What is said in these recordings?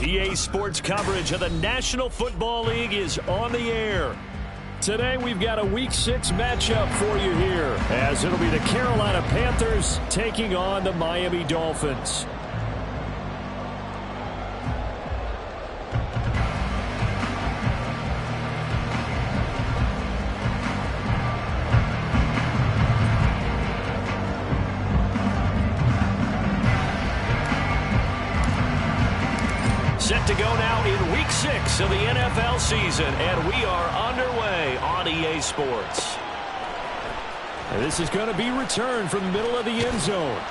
EA Sports coverage of the National Football League is on the air. Today we've got a Week 6 matchup for you here, as it'll be the Carolina Panthers taking on the Miami Dolphins. Set to go now in Week 6 of the NFL season, and we are underway on EA Sports. And this is going to be returned from the middle of the end zone.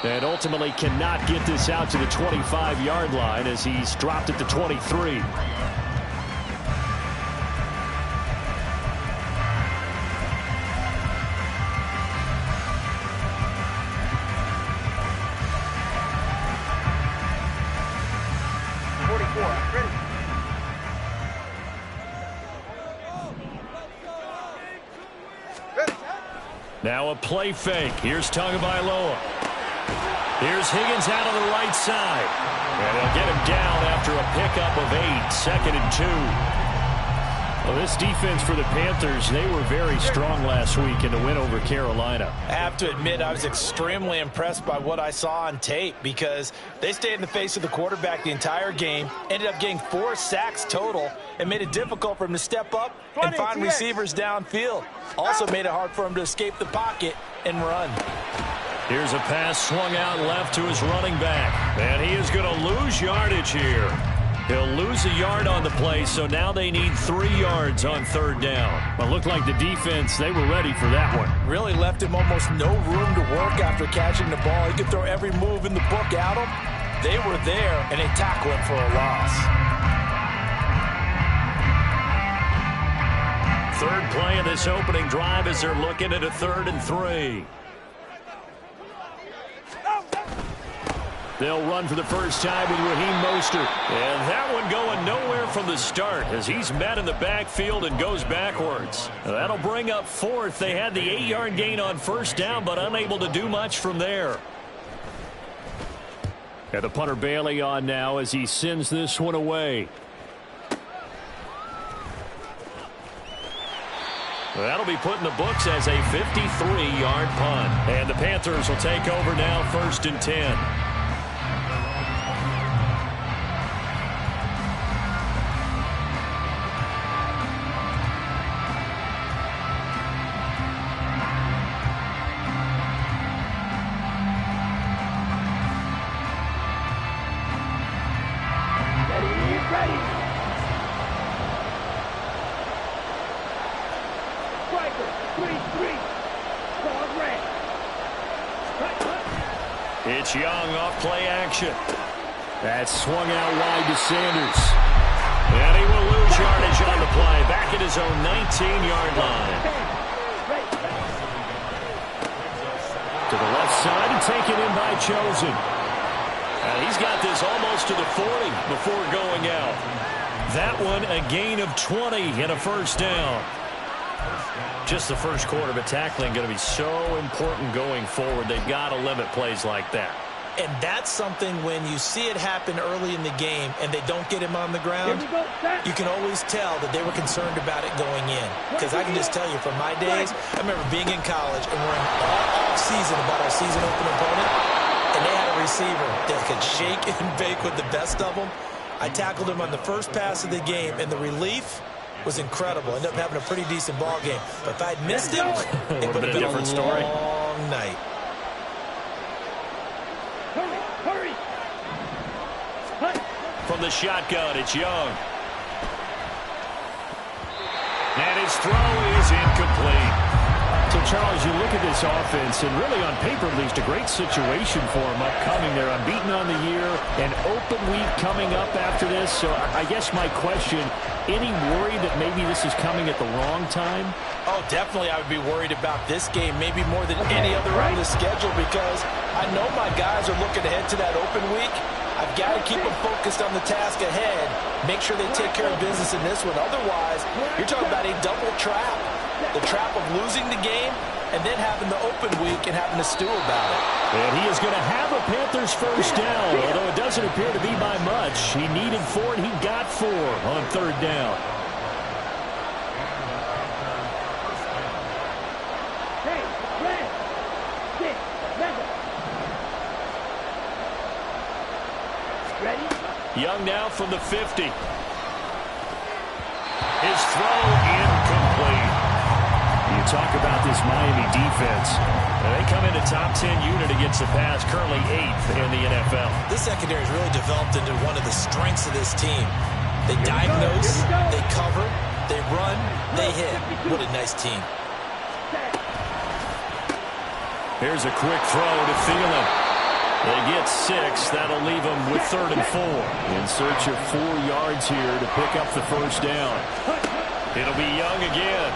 And ultimately cannot get this out to the 25-yard line as he's dropped it to 23. Now a play fake. Here's Tagovailoa. Here's Higgins out on the right side. And they'll get him down after a pickup of 8, 2nd and 2. Well, this defense for the Panthers, they were very strong last week in the win over Carolina. I have to admit, I was extremely impressed by what I saw on tape because they stayed in the face of the quarterback the entire game, ended up getting 4 sacks total, and made it difficult for him to step up and find receivers downfield. Also made it hard for him to escape the pocket and run. Here's a pass swung out left to his running back. And he is going to lose yardage here. He'll lose a yard on the play, so now they need 3 yards on 3rd down. Well, it looked like the defense, they were ready for that one. Really left him almost no room to work after catching the ball. He could throw every move in the book at him. They were there, and they tackled him for a loss. 3rd play of this opening drive as they're looking at a 3rd and 3. They'll run for the first time with Raheem Mostert. And that one going nowhere from the start as he's met in the backfield and goes backwards. That'll bring up 4th. They had the 8-yard gain on 1st down, but unable to do much from there. And the punter Bailey on now as he sends this one away. That'll be put in the books as a 53-yard punt. And the Panthers will take over now 1st and 10. It's Young off play action. That's swung out wide to Sanders. And he will lose yardage on the play. Back at his own 19-yard line. To the left side and taken in by Chosen. And he's got this almost to the 40 before going out. That one a gain of 20 and a 1st down. Just the first quarter, but tackling going to be so important going forward. They've got to limit plays like that. And that's something when you see it happen early in the game and they don't get him on the ground, you can always tell that they were concerned about it going in. Because I can just tell you from my days, I remember being in college and worrying all off-season about our season open opponent, and they had a receiver that could shake and bake with the best of them. I tackled him on the first pass of the game, and the relief was incredible. Ended up having a pretty decent ball game. But if I'd missed him, it would have been a different story. Long night. Hurry! From the shotgun, it's Young. And his throw is incomplete. So, Charles, you look at this offense, and really on paper, at least, a great situation for them upcoming. They're unbeaten on the year, an open week coming up after this. So I guess my question, any worry that maybe this is coming at the wrong time? Oh, definitely I would be worried about this game, maybe more than any other on the schedule, because I know my guys are looking ahead to that open week. I've got to keep them focused on the task ahead, make sure they take care of business in this one. Otherwise, you're talking about a double trap. The trap of losing the game and then having the open week and having to stew about it. And he is going to have a Panthers first down, although it doesn't appear to be by much. He needed 4, and he got 4 on third down. Young now from the 50. His throw incomplete. You talk about this Miami defense. They come into top 10 unit against the pass, currently 8th in the NFL. This secondary has really developed into one of the strengths of this team. They diagnose, they cover, they run, they hit. What a nice team. Here's a quick throw to Thielen. They get 6. That'll leave them with 3rd and 4. In search of 4 yards here to pick up the first down. It'll be Young again.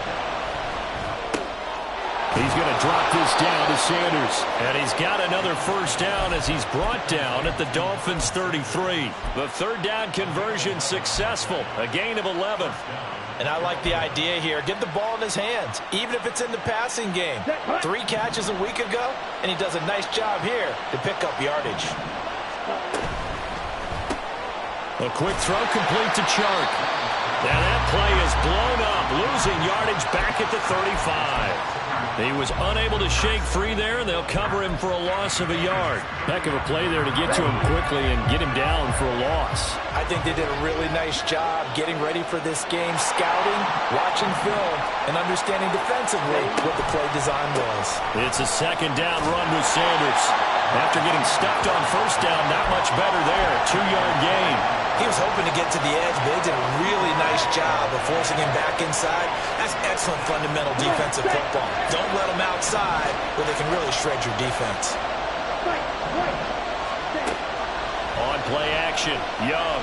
He's going to drop this down to Sanders. And he's got another first down as he's brought down at the Dolphins' 33. The third down conversion successful. A gain of 11. And I like the idea here. Get the ball in his hands, even if it's in the passing game. 3 catches a week ago, and he does a nice job here to pick up yardage. A quick throw complete to Chark. Now that play is blown up, losing yardage back at the 35. He was unable to shake free there, and they'll cover him for a loss of a yard. Heck of a play there to get to him quickly and get him down for a loss. I think they did a really nice job getting ready for this game, scouting, watching film, and understanding defensively what the play design was. It's a second down run with Sanders. After getting stuffed on first down, not much better there. 2-yard gain. He was hoping to get to the edge, but they did a really nice job of forcing him back inside. That's excellent fundamental defensive football. Don't let them outside where they can really shred your defense. On play action, Young.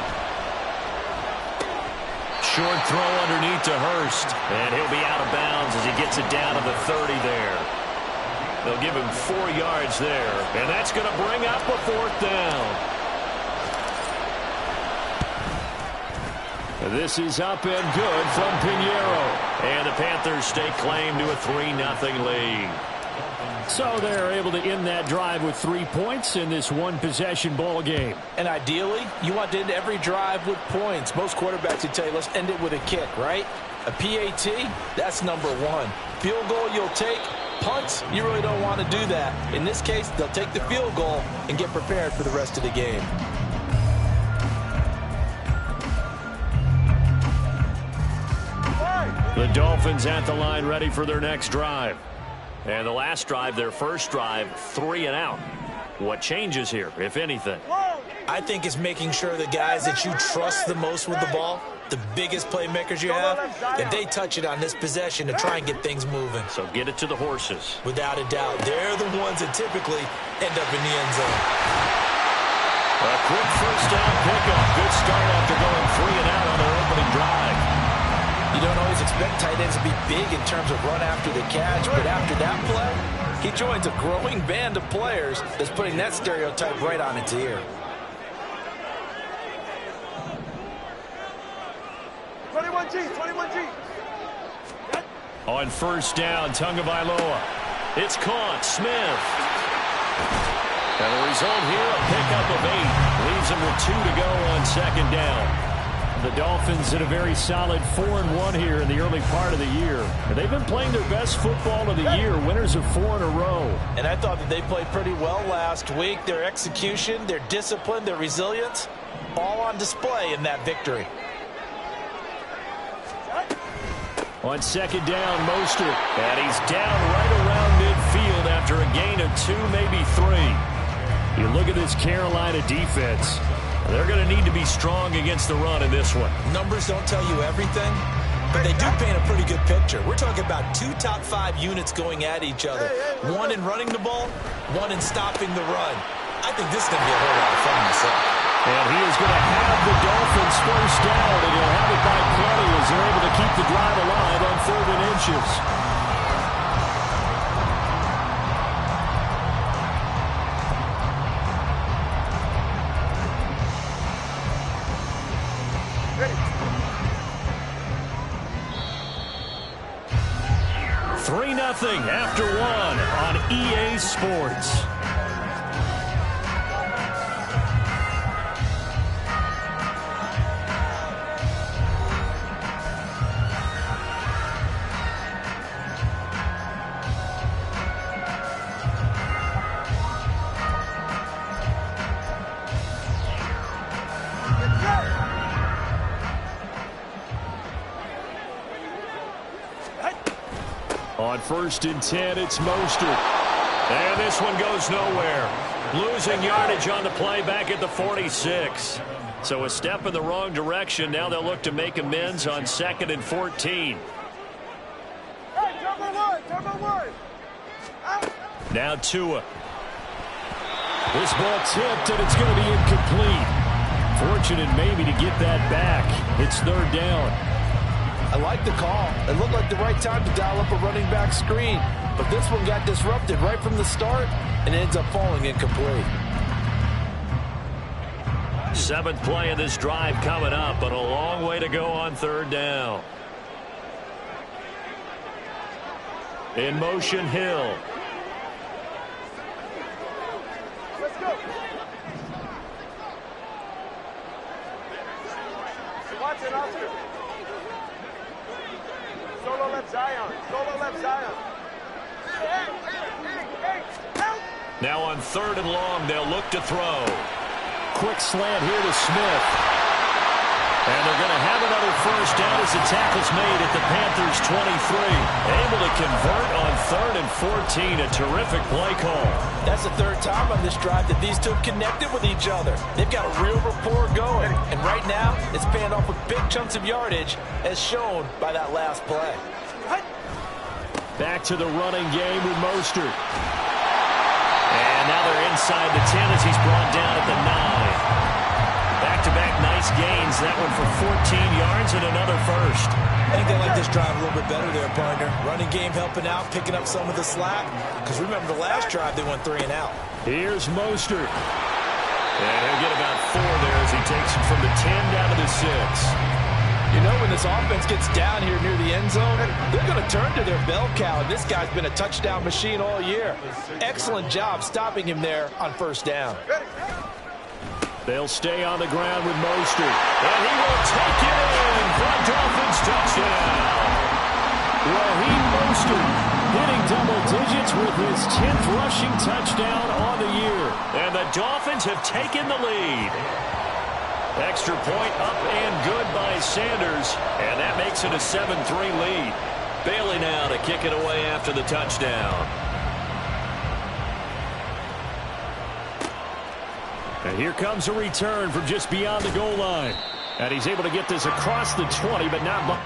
Short throw underneath to Hurst. And he'll be out of bounds as he gets it down to the 30 there. They'll give him 4 yards there. And that's going to bring up a 4th down. This is up and good from Pinheiro. And the Panthers stake claim to a 3-0 lead. So they're able to end that drive with 3 points in this one-possession ball game. And ideally, you want to end every drive with points. Most quarterbacks would tell you, let's end it with a kick, right? A PAT, that's number 1. Field goal you'll take. Punts, you really don't want to do that. In this case, they'll take the field goal and get prepared for the rest of the game. The Dolphins at the line ready for their next drive. And the last drive, their first drive, 3 and out. What changes here, if anything? I think it's making sure the guys that you trust the most with the ball, the biggest playmakers you have, that they touch it on this possession to try and get things moving. So get it to the horses. Without a doubt. They're the ones that typically end up in the end zone. A quick first down pickup. Good start after going 3 and out on their opening drive. You don't always expect tight ends to be big in terms of run after the catch, but after that play, he joins a growing band of players that's putting that stereotype right on its ear. 21G, 21G. On first down, Tagovailoa. It's caught. Smith. And the result here, a pickup of 8. Leaves him with 2 to go on second down. The Dolphins in a very solid 4-1 here in the early part of the year. And they've been playing their best football of the year, winners of 4 in a row. And I thought that they played pretty well last week. Their execution, their discipline, their resilience, all on display in that victory. On second down, Mostert. And he's down right around midfield after a gain of 2, maybe 3. You look at this Carolina defense. They're going to need to be strong against the run in this one. Numbers don't tell you everything, but they do paint a pretty good picture. We're talking about 2 top 5 units going at each other. 1 in running the ball, 1 in stopping the run. I think this is going to be a whole lot of fun myself. And he is going to have the Dolphins first down, and he'll have it by plenty as they're able to keep the drive alive on 3rd and inches. after one on EA Sports. On 1st and 10, it's Mostert. And this one goes nowhere. Losing yardage on the play back at the 46. So a step in the wrong direction. Now they'll look to make amends on 2nd and 14. Hey, turbo one. Now Tua. This ball tipped, and it's going to be incomplete. Fortunate maybe to get that back. It's 3rd down. I like the call. It looked like the right time to dial up a running back screen. But this one got disrupted right from the start and ends up falling incomplete. 7th play of this drive coming up, but a long way to go on 3rd down. In motion, Hill. Let's go. Watch it, Oscar. Solo left Zion. Hey, help! Now on 3rd and long, they'll look to throw. Quick slant here to Smith. And they're going to have another 1st down as the tackle's made at the Panthers' 23. Able to convert on 3rd and 14. A terrific play call. That's the 3rd time on this drive that these two connected with each other. They've got a real rapport going. And right now, it's paying off with big chunks of yardage, as shown by that last play. Back to the running game with Mostert. And now they're inside the 10 as he's brought down at the 9. Back-to-back nice gains. That one for 14 yards and another 1st. I think they like this drive a little bit better there, partner. Running game helping out, picking up some of the slack. Because remember the last drive, they went 3 and out. Here's Mostert. And he'll get about 4 there as he takes it from the 10 down to the 6. You know, when this offense gets down here near the end zone, they're going to turn to their bell cow. And this guy's been a touchdown machine all year. Excellent job stopping him there on 1st down. They'll stay on the ground with Mostert. And he will take it in for a Dolphins touchdown. Raheem Mostert hitting double digits with his 10th rushing touchdown on the year. And the Dolphins have taken the lead. Extra point up and good by Sanders. And that makes it a 7-3 lead. Bailey now to kick it away after the touchdown. And here comes a return from just beyond the goal line. And he's able to get this across the 20, but not...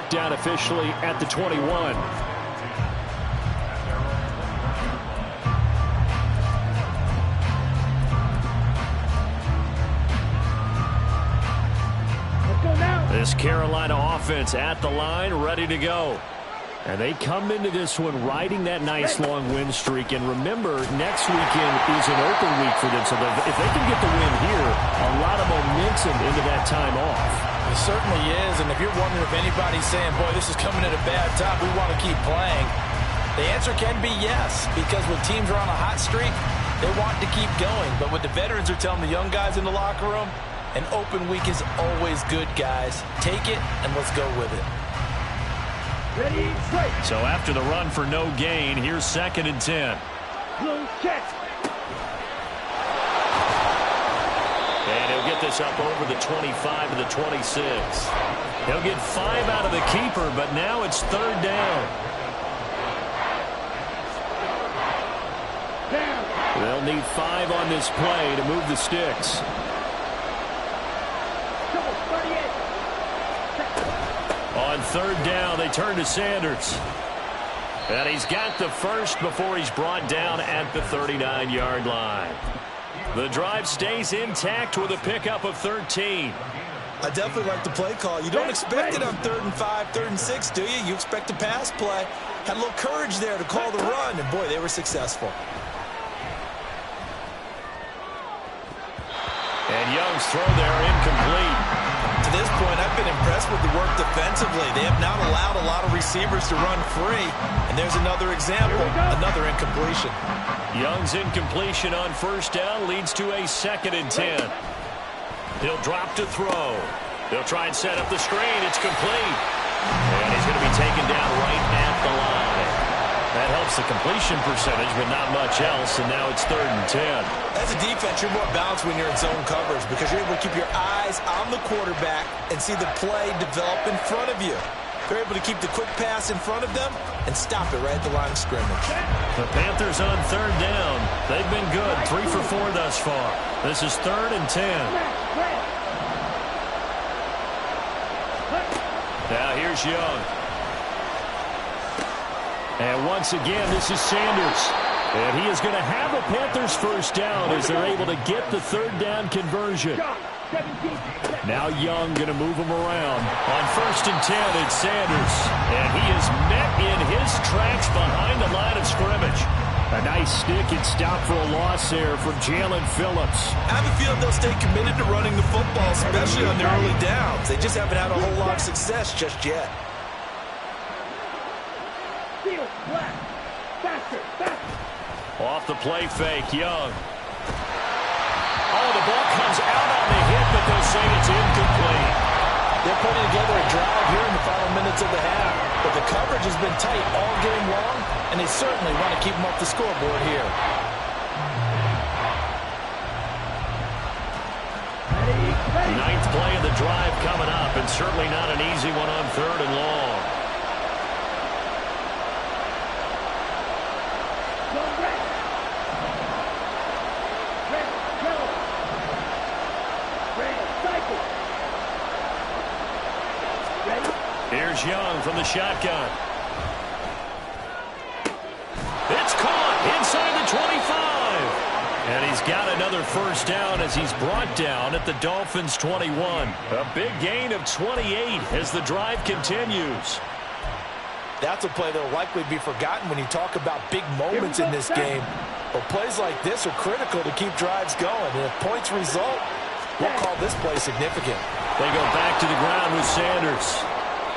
Down officially at the 21. This Carolina offense at the line, ready to go. And they come into this one riding that nice long win streak. And remember, next weekend is an open week for them. So if they can get the win here, a lot of momentum into that time off. It certainly is. And if you're wondering if anybody's saying, boy, this is coming at a bad time, we want to keep playing, the answer can be yes. Because when teams are on a hot streak, they want to keep going. But what the veterans are telling the young guys in the locker room, an open week is always good, guys. Take it, and let's go with it. Ready, straight. So after the run for no gain, here's 2nd and 10. Blue catch. And he'll get this up over the 25 to the 26. He'll get 5 out of the keeper, but now it's 3rd down. They'll need 5 on this play to move the sticks. On 3rd down, they turn to Sanders. And he's got the 1st before he's brought down at the 39-yard line. The drive stays intact with a pickup of 13. I definitely like the play call. You don't expect it on 3rd and 5, 3rd and 6, do you? You expect a pass play. Had a little courage there to call the run, and boy, they were successful. And Young's throw there incomplete. To this point, I've been impressed with the work defensively. They have not allowed a lot of receivers to run free. And there's another example, another incompletion. Young's incompletion on 1st down leads to a 2nd and 10. He'll drop to throw. They'll try and set up the screen. It's complete. And he's going to be taken down right at the line. That helps the completion percentage, but not much else, and now it's 3rd and 10. As a defense, you're more balanced when you're in zone coverage because you're able to keep your eyes on the quarterback and see the play develop in front of you. They're able to keep the quick pass in front of them and stop it right at the line of scrimmage. The Panthers on 3rd down. They've been good, 3 for 4 thus far. This is 3rd and 10. Now here's Young. And once again, this is Sanders. And he is going to have a Panthers 1st down as they're able to get the 3rd down conversion. Now Young going to move him around. On 1st and 10, it's Sanders. And he is met in his tracks behind the line of scrimmage. A nice stick and stop for a loss there from Jalen Phillips. I have a feeling they'll stay committed to running the football, especially on their early downs. They just haven't had a whole lot of success just yet. Off the play fake, Young. Oh, the ball comes out on the hit, but they'll say it's incomplete. They're putting together a drive here in the final minutes of the half, but the coverage has been tight all game long, and they certainly want to keep them off the scoreboard here. Ninth play of the drive coming up, and certainly not an easy one on 3rd and long. Here's Young from the shotgun. It's caught inside the 25. And he's got another 1st down as he's brought down at the Dolphins' 21. A big gain of 28 as the drive continues. That's a play that will likely be forgotten when you talk about big moments in this game. But plays like this are critical to keep drives going. And if points result, we'll call this play significant. They go back to the ground with Sanders.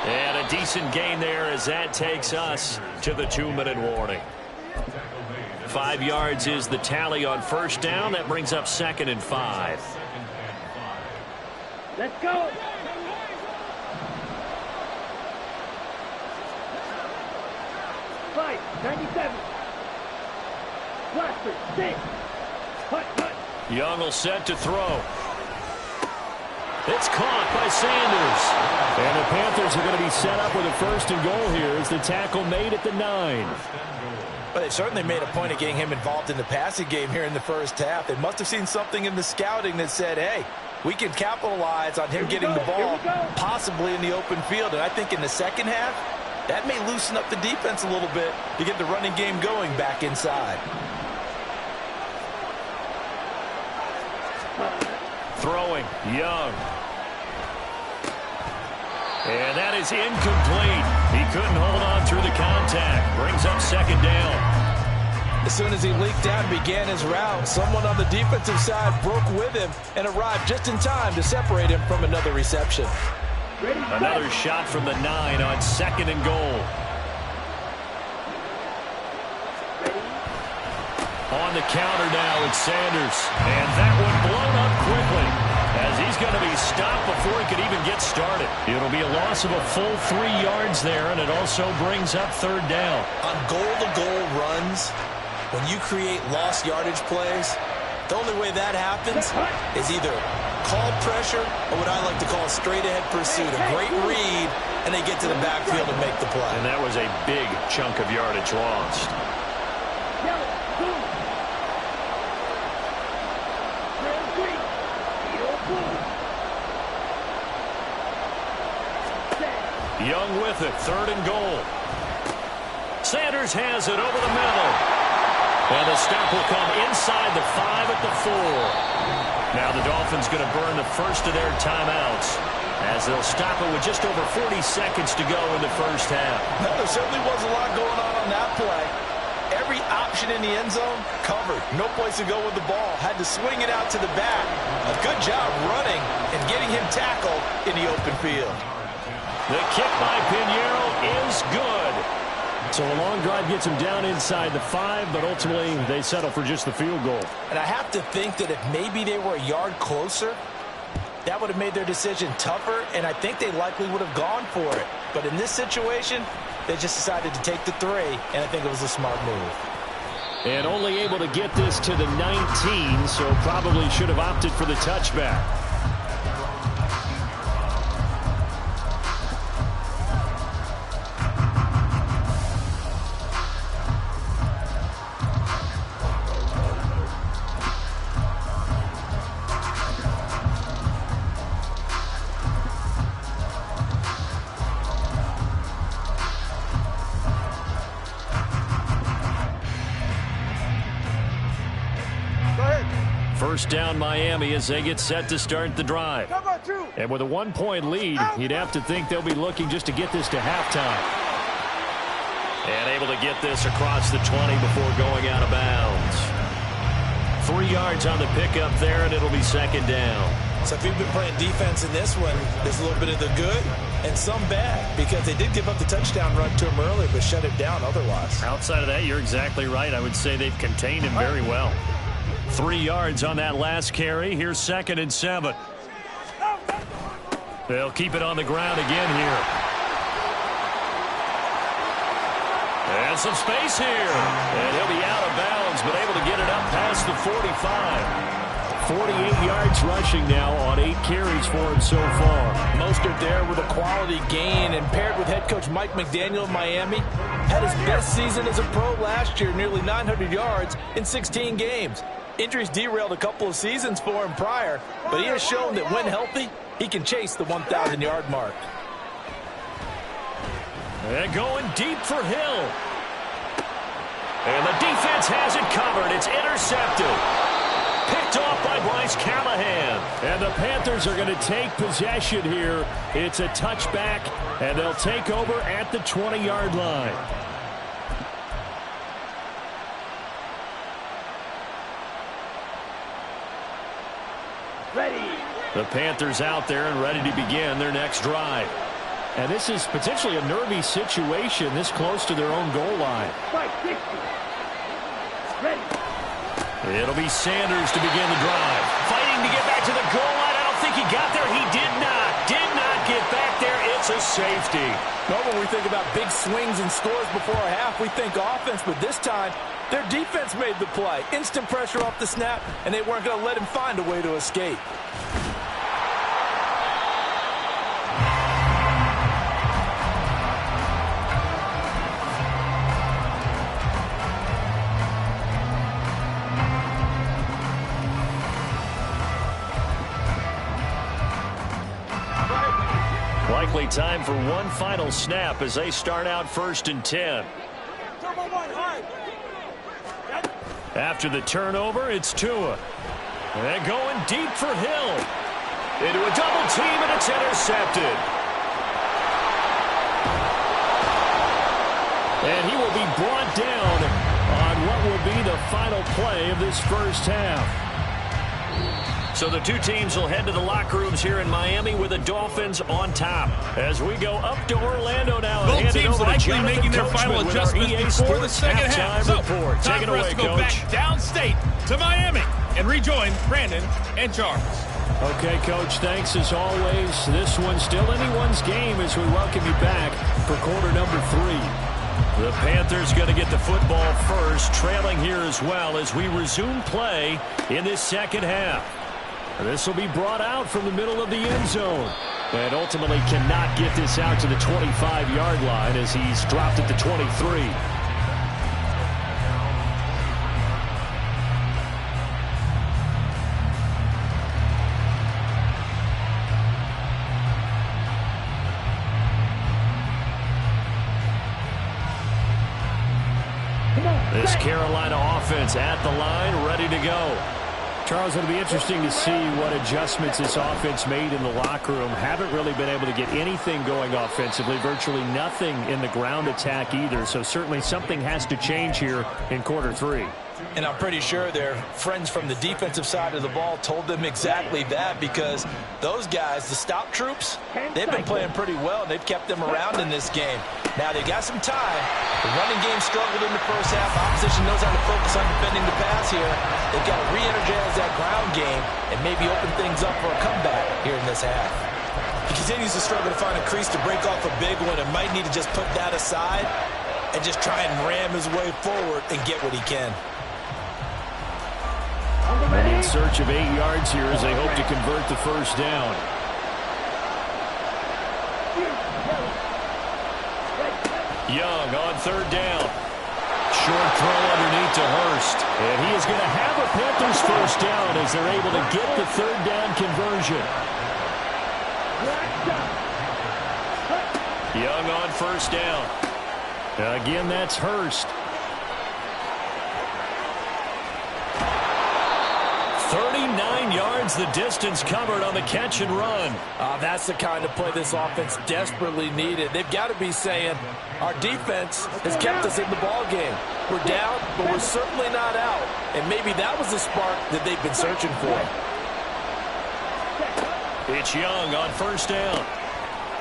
And a decent gain there as that takes us to the 2-minute warning. 5 yards is the tally on 1st down. That brings up 2nd and 5. Let's go. Five, 97. Blaster, 6. Hut. Young will set to throw. It's caught by Sanders. And the Panthers are going to be set up with a 1st and goal here as the tackle made at the 9. But they certainly made a point of getting him involved in the passing game here in the 1st half. They must have seen something in the scouting that said, hey, we can capitalize on him getting the ball possibly in the open field. And I think in the 2nd half, that may loosen up the defense a little bit to get the running game going back inside. Throwing, Young. And that is incomplete. He couldn't hold on through the contact. Brings up 2nd down. As soon as he leaked out and began his route, someone on the defensive side broke with him and arrived just in time to separate him from another reception. Another shot from the 9 on 2nd and goal. On the counter now, it's Sanders. And that one blown up quickly as he's going to be stopped before he could even get started. It'll be a loss of a full 3 yards there, and it also brings up 3rd down. On goal-to-goal runs, when you create lost yardage plays, the only way that happens is either called pressure or what I like to call straight-ahead pursuit. A great read, and they get to the backfield and make the play. And that was a big chunk of yardage lost. Young with it, 3rd and goal. Sanders has it over the middle. And the stop will come inside the 5 at the 4. Now the Dolphins going to burn the first of their timeouts as they'll stop it with just over 40 seconds to go in the first half. No, there certainly was a lot going on that play. Every option in the end zone covered. No place to go with the ball. Had to swing it out to the back. A good job running and getting him tackled in the open field. The kick by Piñeiro is good. So a long drive gets him down inside the 5, but ultimately they settle for just the field goal. And I have to think that if maybe they were a yard closer, that would have made their decision tougher, and I think they likely would have gone for it. But in this situation, they just decided to take the 3, and I think it was a smart move. And only able to get this to the 19, so probably should have opted for the touchback. First down Miami as they get set to start the drive. And with a 1-point lead, you'd have to think they'll be looking just to get this to halftime. And able to get this across the 20 before going out of bounds. 3 yards on the pickup there, and it'll be second down. So if you've been playing defense in this one, there's a little bit of the good and some bad, because they did give up the touchdown run to him earlier, but shut it down otherwise. Outside of that, you're exactly right. I would say they've contained him very well. 3 yards on that last carry. Here's 2nd and 7. They'll keep it on the ground again here. And some space here. And he'll be out of bounds, but able to get it up past the 45. 48 yards rushing now on 8 carries for him so far. Mostert there with a quality gain, and paired with head coach Mike McDaniel of Miami, had his best season as a pro last year, nearly 900 yards in 16 games. Injuries derailed a couple of seasons for him prior, but he has shown that when healthy, he can chase the 1,000-yard mark. And going deep for Hill. And the defense has it covered. It's intercepted. Picked off by Bryce Callahan. And the Panthers are going to take possession here. It's a touchback, and they'll take over at the 20-yard line. Ready. The Panthers out there and ready to begin their next drive. And this is potentially a nervy situation this close to their own goal line. Fight 60. Ready. It'll be Sanders to begin the drive. Fighting to get back to the goal line. I don't think he got there. He did not. Did not get back there. It's a safety. Normally when we think about big swings and scores before a half, we think offense, but this time their defense made the play. Instant pressure off the snap, and they weren't going to let him find a way to escape. Likely time for one final snap as they start out 1st and 10. After the turnover, it's Tua. And going deep for Hill. Into a double team, and it's intercepted. And he will be brought down on what will be the final play of this first half. So the two teams will head to the locker rooms here in Miami with the Dolphins on top. As we go up to Orlando now. Both teams likely making their final adjustments before the second half. So, time for us to go back downstate to Miami and rejoin Brandon and Charles. Okay, Coach, thanks as always. This one's still anyone's game as we welcome you back for quarter number 3. The Panthers going to get the football first, trailing here as well as we resume play in this second half. This will be brought out from the middle of the end zone. And ultimately cannot get this out to the 25-yard line as he's dropped at the 23. This Carolina offense at the line, ready to go. Charles, it'll be interesting to see what adjustments this offense made in the locker room. Haven't really been able to get anything going offensively, virtually nothing in the ground attack either. So certainly something has to change here in quarter 3. And I'm pretty sure their friends from the defensive side of the ball told them exactly that, because those guys, the stop troops, they've been playing pretty well, and they've kept them around in this game. Now, they got some time. The running game struggled in the first half. Opposition knows how to focus on defending the pass here. They've got to re-energize that ground game and maybe open things up for a comeback here in this half. He continues to struggle to find a crease to break off a big one, and might need to just put that aside and just try and ram his way forward and get what he can. And in search of 8 yards here as they hope to convert the first down. Young on third down. Short throw underneath to Hurst. And he is going to have a Panthers first down as they're able to get the third down conversion. Young on first down. Again, that's Hurst. 39 yards the distance covered on the catch and run. That's the kind of play this offense desperately needed. They've got to be saying, our defense has kept us in the ball game. We're down, but we're certainly not out. And maybe that was the spark that they've been searching for. It's Young on first down.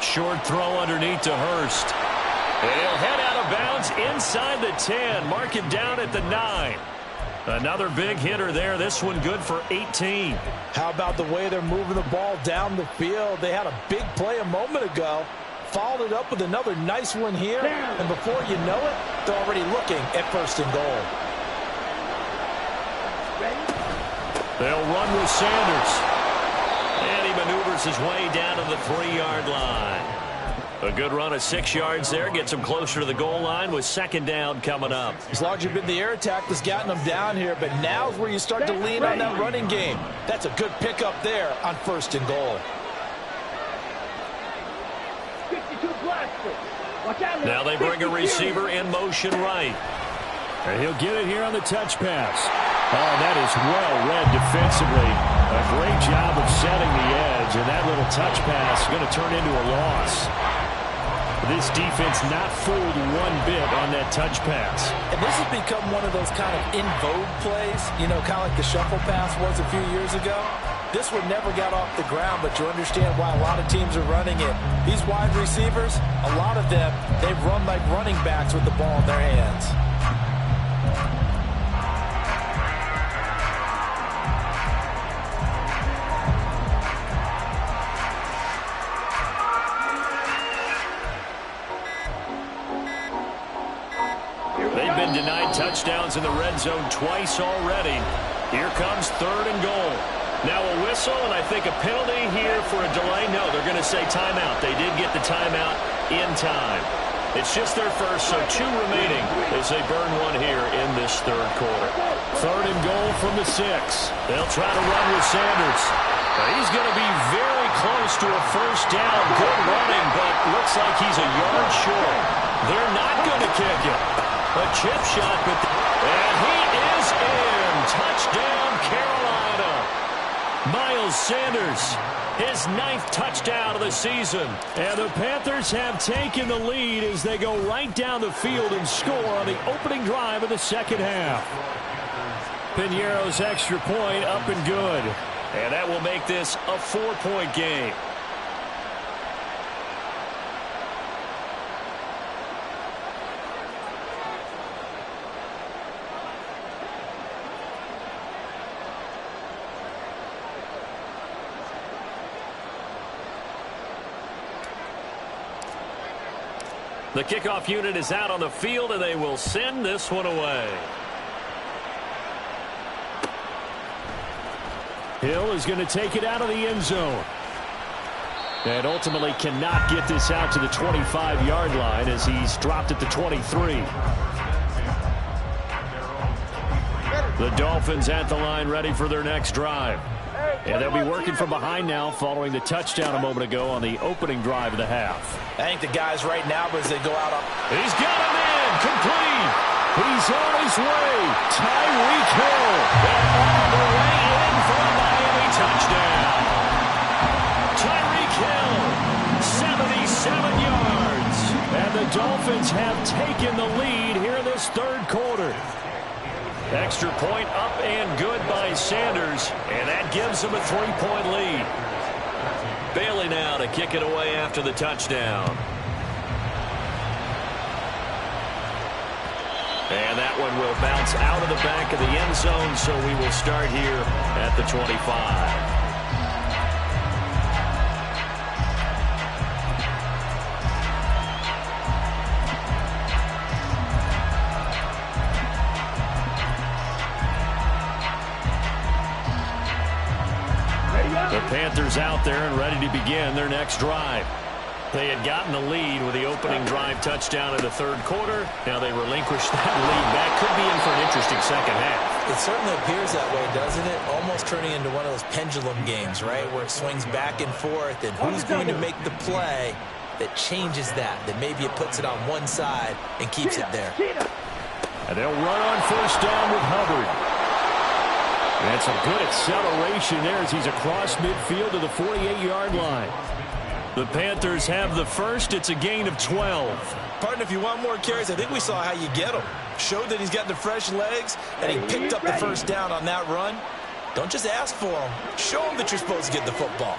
Short throw underneath to Hurst. And he'll head out of bounds inside the 10. Mark him down at the 9. Another big hitter there. This one good for 18. How about the way they're moving the ball down the field? They had a big play a moment ago. Followed it up with another nice one here. And before you know it, they're already looking at first and goal. They'll run with Sanders. And he maneuvers his way down to the 3-yard line. A good run of 6 yards there. Gets him closer to the goal line with second down coming up. As long as you've been the air attack that's gotten them down here, but now's where you start to lean on that running game. That's a good pickup there on first and goal. Now they bring a receiver in motion right. And he'll get it here on the touch pass. Oh, that is well read defensively. A great job of setting the edge, and that little touch pass is going to turn into a loss. This defense not fooled one bit on that touch pass. And this has become one of those kind of in vogue plays, you know, kind of like the shuffle pass was a few years ago. This one never got off the ground, but you understand why a lot of teams are running it. These wide receivers, a lot of them, they run like running backs with the ball in their hands. They've been denied touchdowns in the red zone twice already. Here comes third and goal. Now a whistle, and I think a penalty here for a delay. No, they're going to say timeout. They did get the timeout in time. It's just their first, so 2 remaining as they burn one here in this third quarter. Third and goal from the 6. They'll try to run with Sanders. He's going to be very close to a first down. Good running, but looks like he's a yard short. They're not going to kick it. A chip shot, and he is in. Touchdown, Carolina. Miles Sanders, his 9th touchdown of the season. And the Panthers have taken the lead as they go right down the field and score on the opening drive of the second half. Piñeiro's extra point up and good. And that will make this a 4-point game. The kickoff unit is out on the field, and they will send this one away. Hill is going to take it out of the end zone. And ultimately cannot get this out to the 25-yard line as he's dropped at the 23. The Dolphins at the line ready for their next drive. And they'll be working from behind now following the touchdown a moment ago on the opening drive of the half. I think the guys right now, as they go out on... He's got him in. Complete. He's on his way. Tyreek Hill. And all the way in Dolphins have taken the lead here in this third quarter. Extra point up and good by Sanders, and that gives them a 3-point lead. Bailey now to kick it away after the touchdown. And that one will bounce out of the back of the end zone, so we will start here at the 25. The Panthers out there and ready to begin their next drive. They had gotten the lead with the opening drive touchdown in the third quarter. Now they relinquish that lead. That could be in for an interesting second half. It certainly appears that way, doesn't it? Almost turning into one of those pendulum games, right, where it swings back and forth, and who's going to make the play that changes that maybe it puts it on one side and keeps it there. And they'll run on first down with Hubbard. And some good acceleration there as he's across midfield to the 48-yard line. The Panthers have the first. It's a gain of 12. Partner, if you want more carries, I think we saw how you get him. Showed that he's got the fresh legs, and he picked up the first down on that run. Don't just ask for him. Show him that you're supposed to get the football.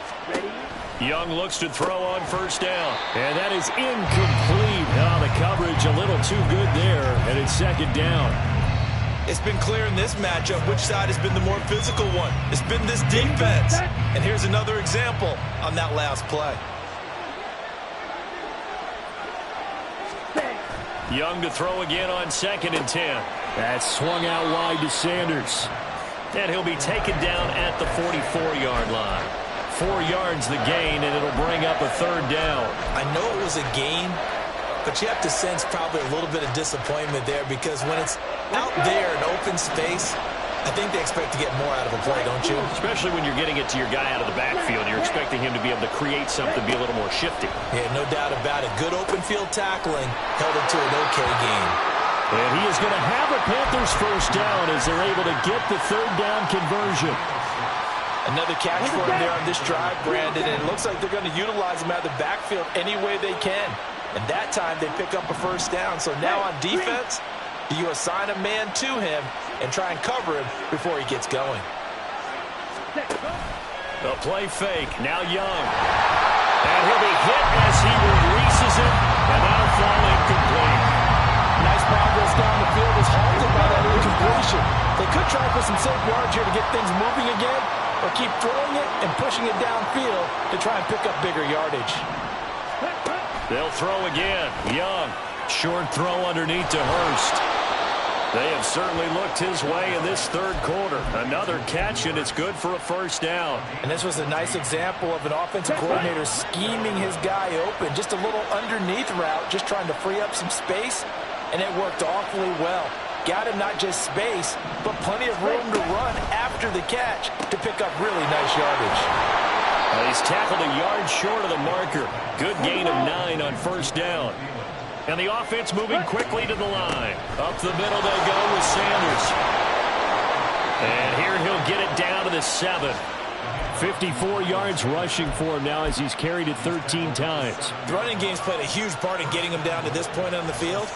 Young looks to throw on first down. And that is incomplete. Oh, the coverage a little too good there, and it's second down. It's been clear in this matchup which side has been the more physical one. It's been this defense. And here's another example on that last play. Young to throw again on 2nd and 10. That's swung out wide to Sanders. And he'll be taken down at the 44-yard line. 4 yards the gain, and it'll bring up a third down. I know it was a gain, but you have to sense probably a little bit of disappointment there, because when it's out there in open space, I think they expect to get more out of a play, don't you? Especially when you're getting it to your guy out of the backfield. You're expecting him to be able to create something, be a little more shifty. Yeah, no doubt about it. Good open field tackling held it to an okay game. And he is going to have a Panthers first down as they're able to get the third down conversion. Another catch for him there on this drive, Brandon, and it looks like they're going to utilize him out of the backfield any way they can. And that time they pick up a first down. So now on defense, do you assign a man to him and try and cover him before he gets going? The play fake. Now Young. And he'll be hit as he releases it. And that'll fall incomplete. Nice progress down the field is halted by that incompletion. They could try for some safe yards here to get things moving again, or keep throwing it and pushing it downfield to try and pick up bigger yardage. They'll throw again. Young. Short throw underneath to Hurst. They have certainly looked his way in this third quarter. Another catch, and it's good for a first down. And this was a nice example of an offensive coordinator scheming his guy open. Just a little underneath route, just trying to free up some space, and it worked awfully well. Got him not just space, but plenty of room to run after the catch to pick up really nice yardage. He's tackled a yard short of the marker. Good gain of 9 on first down. And the offense moving quickly to the line. Up the middle they go with Sanders. And here he'll get it down to the 7. 54 yards rushing for him now as he's carried it 13 times. The running game's played a huge part in getting him down to this point on the field.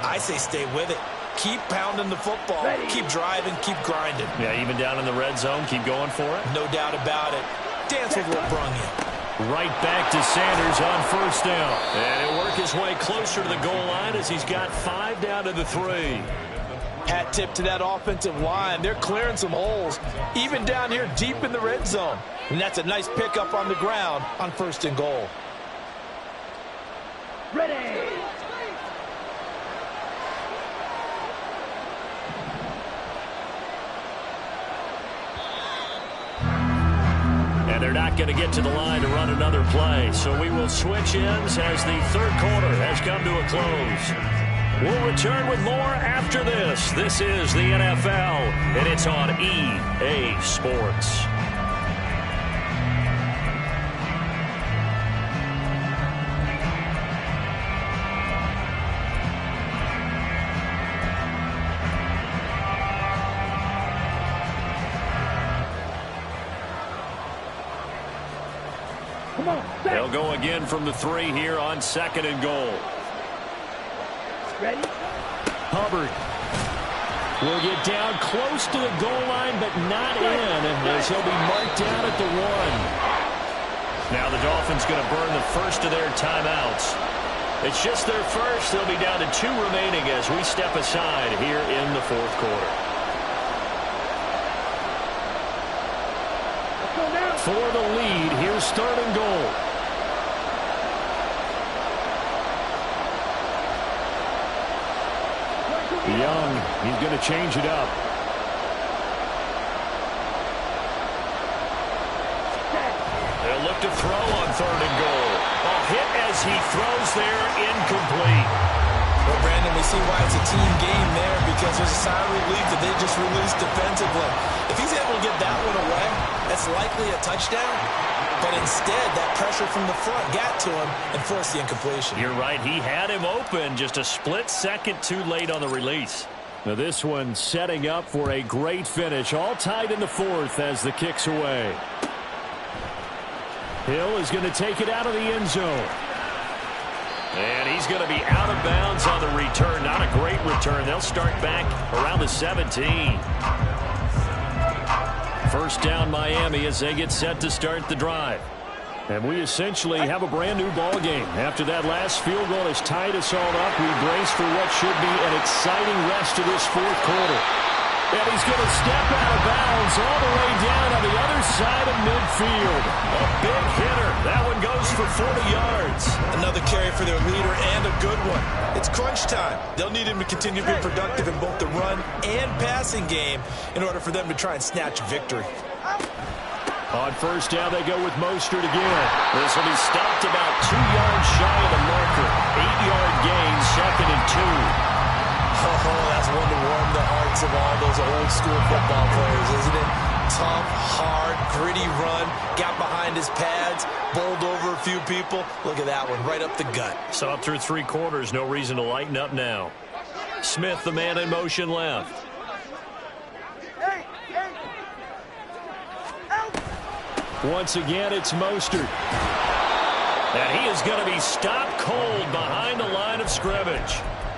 I say stay with it. Keep pounding the football. Keep driving. Keep grinding. Yeah, even down in the red zone, keep going for it. No doubt about it. Dance with what brung you. Right back to Sanders on first down. And he'll work his way closer to the goal line as he's got 5 down to the 3. Hat tip to that offensive line. They're clearing some holes, even down here deep in the red zone. And that's a nice pickup on the ground on first and goal. Ready. And they're not going to get to the line to run another play. So we will switch ends as the third quarter has come to a close. We'll return with more after this. This is the NFL, and it's on EA Sports. They'll go again from the 3 here on 2nd and goal. Ready? Hubbard will get down close to the goal line, but not in, as he'll be marked down at the 1. Now the Dolphins going to burn the first of their timeouts. It's just their first. They'll be down to 2 remaining as we step aside here in the 4th quarter. For the lead, here's 3rd and goal. Young, he's going to change it up. They'll look to throw on 3rd and goal. A hit as he throws there, incomplete. Well, Brandon, we see why it's a team game there, because there's a sigh of relief that they just released defensively. If he's able to get that one away, that's likely a touchdown. But instead, that pressure from the front got to him and forced the incompletion. You're right. He had him open, just a split second too late on the release. Now this one setting up for a great finish. All tied in the 4th as the kick's away. Hill is going to take it out of the end zone. And he's going to be out of bounds on the return. Not a great return. They'll start back around the 17. First down Miami as they get set to start the drive. And we essentially have a brand new ball game. After that last field goal has tied us all up, we brace for what should be an exciting rest of this 4th quarter. And he's going to step out of bounds all the way down on the other side of midfield. A big hitter. That one goes for 40 yards. Another carry for their leader and a good one. It's crunch time. They'll need him to continue to be productive in both the run and passing game in order for them to try and snatch a victory. On first down, they go with Mostert again. This will be stopped about 2 yards shy of the marker. 8-yard gain, 2nd and 2. Oh, that's one to warm the hearts of all those old-school football players, isn't it? Tough, hard, gritty run, got behind his pads, bowled over a few people. Look at that one, right up the gut. Saw through 3 quarters, no reason to lighten up now. Smith, the man in motion left. Once again, it's Mostert. And he is going to be stopped cold behind the line of scrimmage.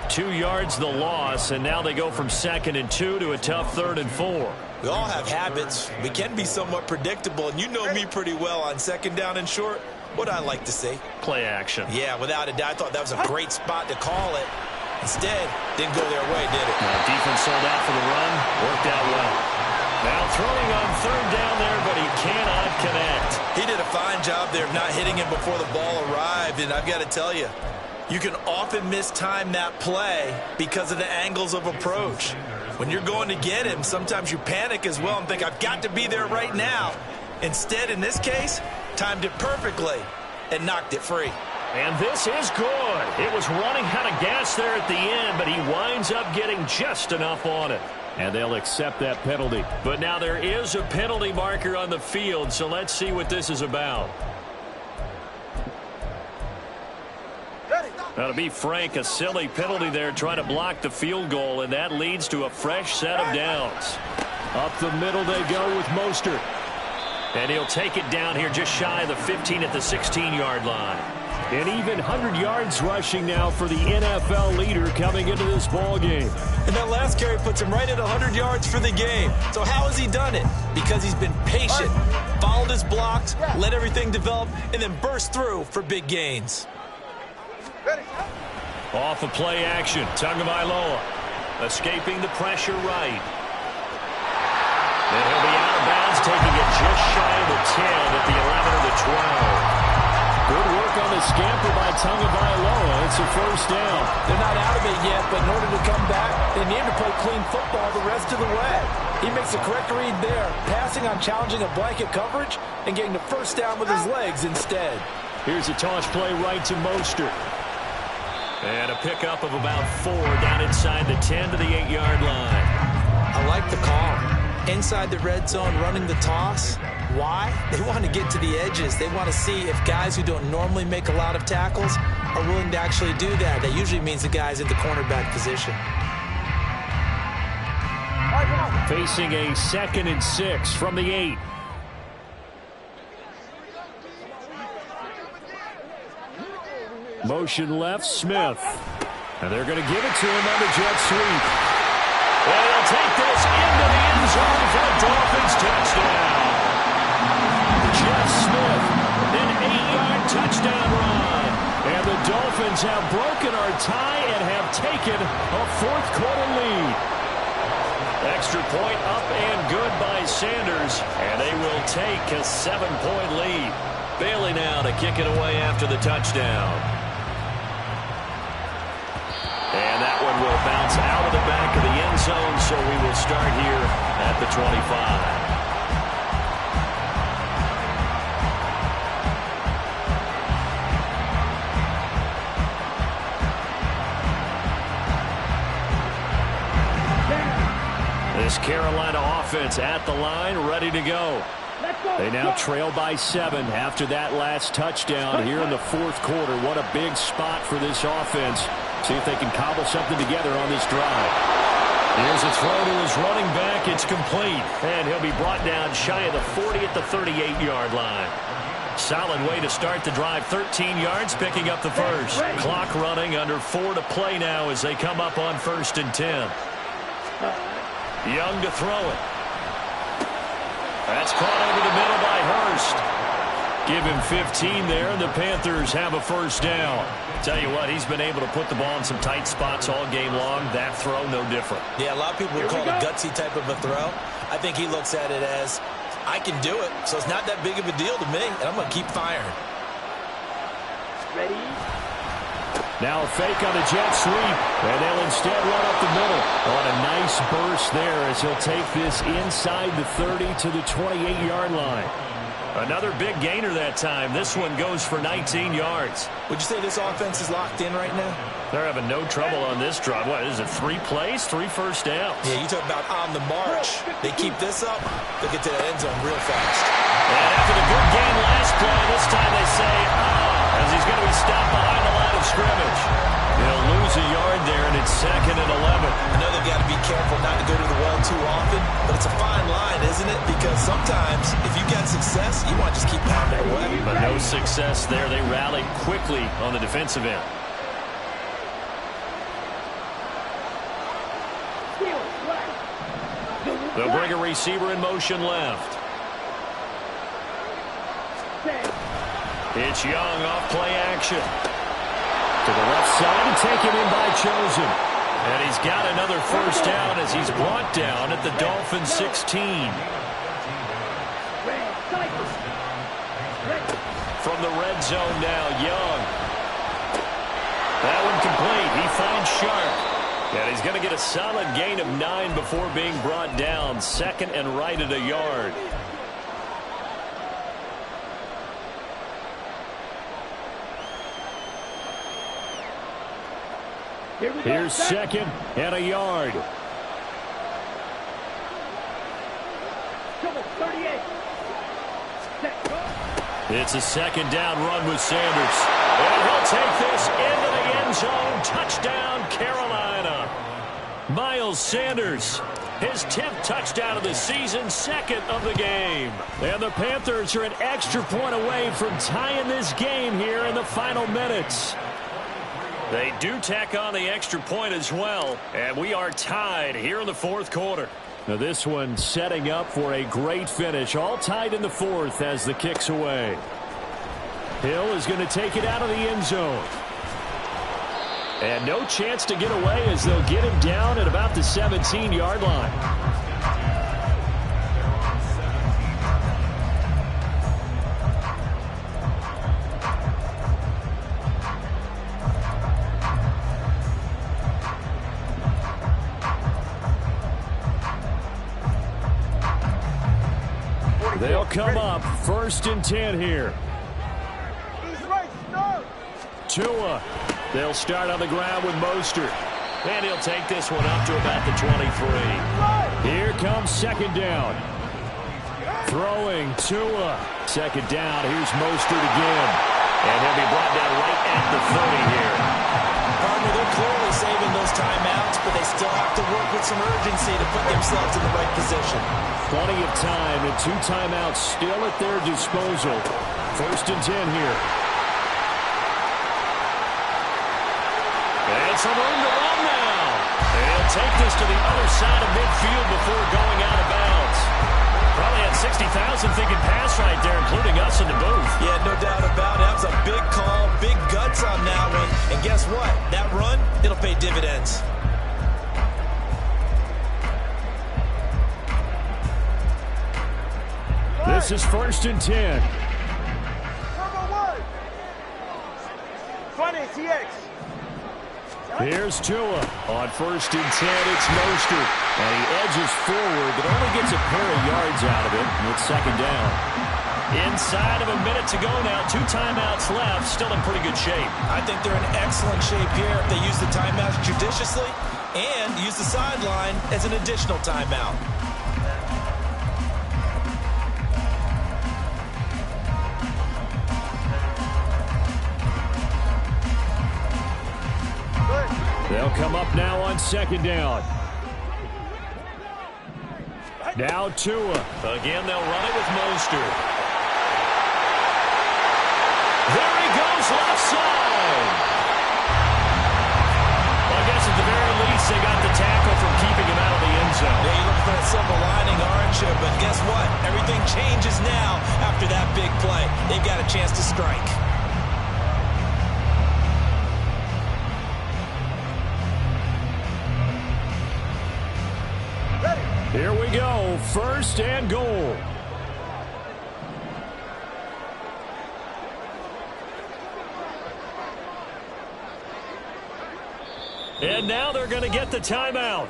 2 yards the loss, and now they go from 2nd and 2 to a tough 3rd and 4. We all have habits. We can be somewhat predictable, and you know me pretty well on 2nd down and short. What I like to say? Play action. Yeah, without a doubt. I thought that was a great spot to call it. Instead, didn't go their way, did it? Defense sold out for the run. Worked out well. Now throwing on 3rd down there, but he cannot connect. He did a fine job there of not hitting him before the ball arrived, and I've got to tell you, you can often mistime that play because of the angles of approach. When you're going to get him, sometimes you panic as well and think, I've got to be there right now. Instead, in this case, timed it perfectly and knocked it free. And this is good. It was running out of gas there at the end, but he winds up getting just enough on it. And they'll accept that penalty. But now there is a penalty marker on the field, so let's see what this is about. Now, to be frank, a silly penalty there trying to block the field goal, and that leads to a fresh set of downs. Up the middle they go with Mostert. And he'll take it down here just shy of the 15 at the 16-yard line. And even 100 yards rushing now for the NFL leader coming into this ball game. And that last carry puts him right at 100 yards for the game. So how has he done it? Because he's been patient, followed his blocks, let everything develop, and then burst through for big gains. Off of play action, Tagovailoa escaping the pressure right. And he'll be out of bounds, taking it just shy of the 10 at the 11 of the 12. Good work on the scamper by Tagovailoa. It's a first down. They're not out of it yet, but in order to come back, they need to play clean football the rest of the way. He makes the correct read there, passing on challenging a blanket coverage and getting the first down with his legs instead. Here's a toss play right to Mostert. And a pickup of about 4 down inside the 10 to the 8-yard line. I like the call. Inside the red zone, running the toss. Why? They want to get to the edges. They want to see if guys who don't normally make a lot of tackles are willing to actually do that. That usually means the guy's in the cornerback position. Facing a 2nd and 6 from the 8. Motion left, Smith. And they're going to give it to him on the jet sweep. And they'll take this into the end zone for a Dolphins touchdown. Jeff Smith, an 8-yard touchdown run. And the Dolphins have broken our tie and have taken a fourth-quarter lead. Extra point up and good by Sanders. And they will take a 7-point lead. Bailey now to kick it away after the touchdown. And that one will bounce out of the back of the end zone, so we will start here at the 25. This Carolina offense at the line, ready to go. They now trail by 7 after that last touchdown here in the fourth quarter. What a big spot for this offense. See if they can cobble something together on this drive. Here's a throw to his running back. It's complete. And he'll be brought down shy of the 40 at the 38-yard line. Solid way to start the drive. 13 yards, picking up the first. Clock running, under 4 to play now as they come up on 1st and 10. Young to throw it. That's caught over the middle by Hurst. Give him 15 there, and the Panthers have a first down. Tell you what, he's been able to put the ball in some tight spots all game long. That throw, no different. Yeah, a lot of people would call it a gutsy type of a throw. I think he looks at it as, I can do it, so it's not that big of a deal to me, and I'm going to keep firing. Ready? Now a fake on the jet sweep, and they'll instead run up the middle. On a nice burst there as he'll take this inside the 30 to the 28-yard line. Another big gainer that time. This one goes for 19 yards. Would you say this offense is locked in right now? They're having no trouble on this drive. What is it, 3 plays, 3 first downs? Yeah, you talk about on the march. They keep this up, they'll get to the end zone real fast. And after the good game last play, this time they say, as he's going to be stopped behind the line of scrimmage. He'll lose a yard there, and it's 2nd and 11. I know they've got to be careful not to go to the well too often, but it's a fine line, isn't it? Because sometimes, if you get success, you want to just keep pounding away. But no success there. They rallied quickly on the defensive end. They'll bring a receiver in motion left. It's Young off play action. To the left side and taken in by Chosen. And he's got another first down as he's brought down at the Dolphins 16. From the red zone now, Young. That one complete. He finds Sharp. And he's going to get a solid gain of 9 before being brought down. 2nd and right at a yard. Here's 2nd and a yard. It's a 2nd down run with Sanders. And he'll take this into the end zone. Touchdown, Carolina. Miles Sanders, his 10th touchdown of the season, 2nd of the game. And the Panthers are an extra point away from tying this game here in the final minutes. They do tack on the extra point as well, and we are tied here in the fourth quarter. Now this one setting up for a great finish, all tied in the fourth as the kick's away. Hill is going to take it out of the end zone. And no chance to get away as they'll get him down at about the 17-yard line. They'll come up 1st and 10 here. Tua. They'll start on the ground with Mostert. And he'll take this one up to about the 23. Here comes 2nd down. Throwing Tua. 2nd down. Here's Mostert again. And he'll be brought down right at the 30 here. Partner, they're clearly saving those timeouts, but they still have to work with some urgency to put themselves in the right position. Plenty of time, and 2 timeouts still at their disposal. 1st and 10 here. And got some room to run now. And he'll take this to the other side of midfield before going out of bounds. Probably had 60,000 thinking pass right there, including us in the booth. Yeah, no doubt about it. That was a big call, big guts on that one. And guess what? That run, it'll pay dividends. This is 1st and 10. 20, TX. Here's Tua. On 1st and 10, it's Mostert. And he edges forward, but only gets a pair of yards out of it. And it's 2nd down. Inside of a minute to go now. 2 timeouts left. Still in pretty good shape. I think they're in excellent shape here if they use the timeouts judiciously and use the sideline as an additional timeout. They'll come up now on 2nd down. Now Tua. Again, they'll run it with Mostert. There he goes, left side. Well, I guess at the very least, they got the tackle from keeping him out of the end zone. Yeah, you look for that silver lining, aren't you? But guess what? Everything changes now after that big play. They've got a chance to strike. Here we go, 1st and goal. And now they're going to get the timeout.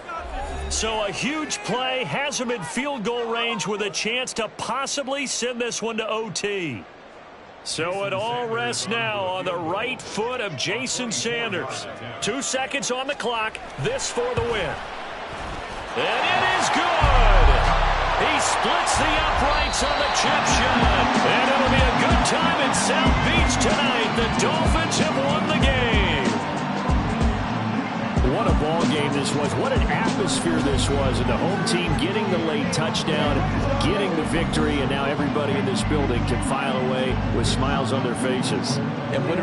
So a huge play has them in field goal range with a chance to possibly send this one to OT. So it all rests now on the right foot of Jason Sanders. 2 seconds on the clock, this for the win. And it is good. He splits the uprights on the chip shot. And it'll be a good time in South Beach tonight. The Dolphins have won the game. What a ball game this was. What an atmosphere this was. And the home team getting the late touchdown, getting the victory, and now everybody in this building can file away with smiles on their faces. And what